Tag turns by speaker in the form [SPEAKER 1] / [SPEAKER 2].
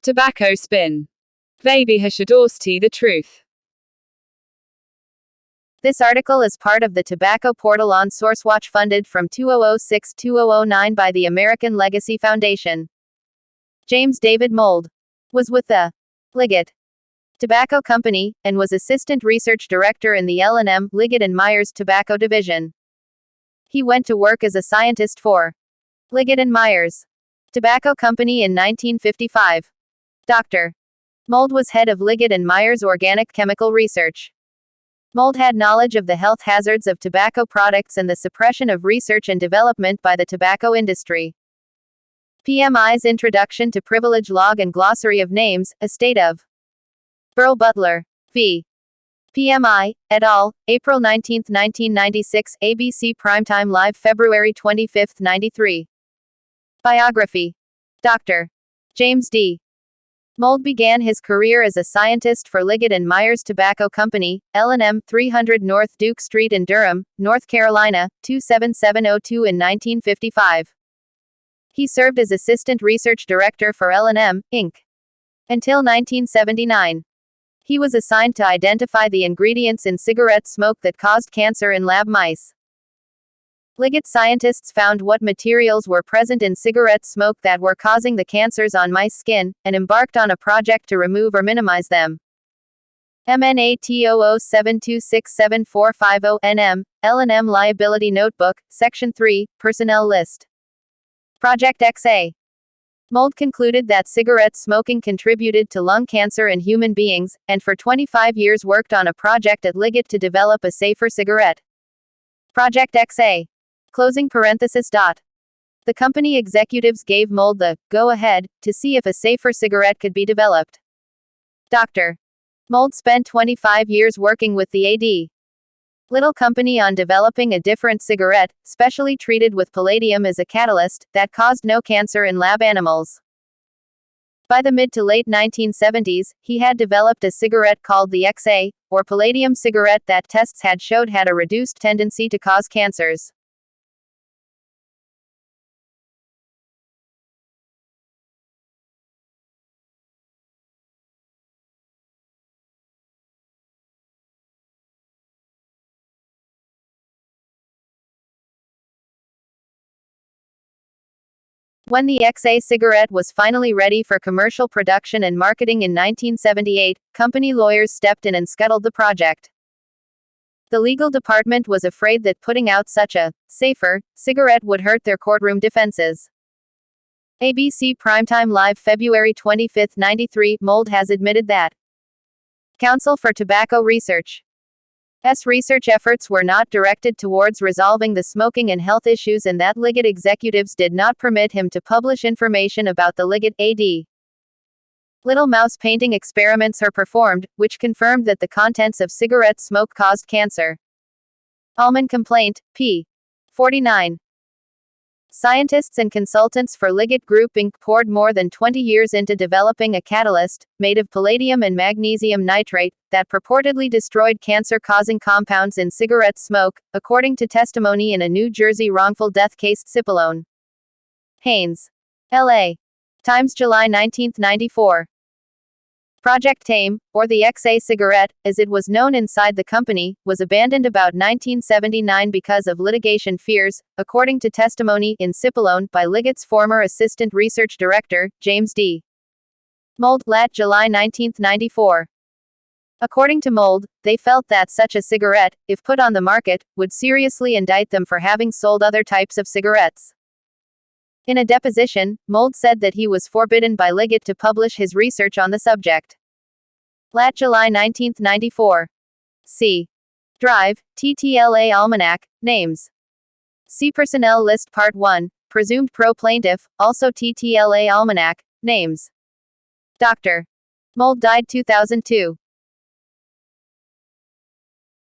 [SPEAKER 1] Tobacco spin. Baby Hashadorsti the truth.
[SPEAKER 2] This article is part of the Tobacco Portal on SourceWatch, funded from 2006-2009 by the American Legacy Foundation. James David Mould was with the Liggett Tobacco Company, and was Assistant Research Director in the L&M, Liggett & Myers Tobacco Division. He went to work as a scientist for Liggett & Myers Tobacco Company in 1955. Dr. Mould was head of Liggett & Myers Organic Chemical Research. Mould had knowledge of the health hazards of tobacco products and the suppression of research and development by the tobacco industry. PMI's Introduction to Privilege Log and Glossary of Names, Estate of Burl Butler, v. PMI, et al., April 19, 1996, ABC Primetime Live, February 25, 93. Biography. Dr. James D. Mould began his career as a scientist for Liggett & Myers Tobacco Company, L&M, 300 North Duke Street in Durham, North Carolina, 27702 in 1955. He served as Assistant Research Director for L&M, Inc. until 1979. He was assigned to identify the ingredients in cigarette smoke that caused cancer in lab mice. Liggett scientists found what materials were present in cigarette smoke that were causing the cancers on mice skin, and embarked on a project to remove or minimize them. MNAT00726740NM, L&M Liability Notebook, Section 3, Personnel List. Project XA. Mould concluded that cigarette smoking contributed to lung cancer in human beings, and for 25 years worked on a project at Liggett to develop a safer cigarette. Project XA. Closing parenthesis. The company executives gave Mould the go-ahead to see if a safer cigarette could be developed. Dr. Mould spent 25 years working with the A.D. Little Company on developing a different cigarette, specially treated with palladium as a catalyst, that caused no cancer in lab animals. By the mid to late 1970s, he had developed a cigarette called the XA, or palladium cigarette, that tests had showed had a reduced tendency to cause cancers. When the XA cigarette was finally ready for commercial production and marketing in 1978, company lawyers stepped in and scuttled the project. The legal department was afraid that putting out such a safer cigarette would hurt their courtroom defenses. ABC Primetime Live, February 25, 93. Mould has admitted that Council for Tobacco Research research efforts were not directed towards resolving the smoking and health issues, and that Liggett executives did not permit him to publish information about the Liggett A.D. Little mouse painting experiments are performed, which confirmed that the contents of cigarette smoke caused cancer. Allman Complaint, p. 49. Scientists and consultants for Liggett Group Inc. poured more than 20 years into developing a catalyst, made of palladium and magnesium nitrate, that purportedly destroyed cancer-causing compounds in cigarette smoke, according to testimony in a New Jersey wrongful death case. Cipolone. Haynes. L.A. Times, July 19, 94. Project Tame, or the XA cigarette, as it was known inside the company, was abandoned about 1979 because of litigation fears, according to testimony in Cipolone by Liggett's former Assistant Research Director, James D. Mould, Lat. July 19, 94. According to Mould, they felt that such a cigarette, if put on the market, would seriously indict them for having sold other types of cigarettes. In a deposition, Mould said that he was forbidden by Liggett to publish his research on the subject. Lat. July 19, 94. C. Drive, TTLA Almanac, Names. See Personnel List Part 1, Presumed Pro-Plaintiff, also TTLA Almanac, Names. Dr. Mould died 2002.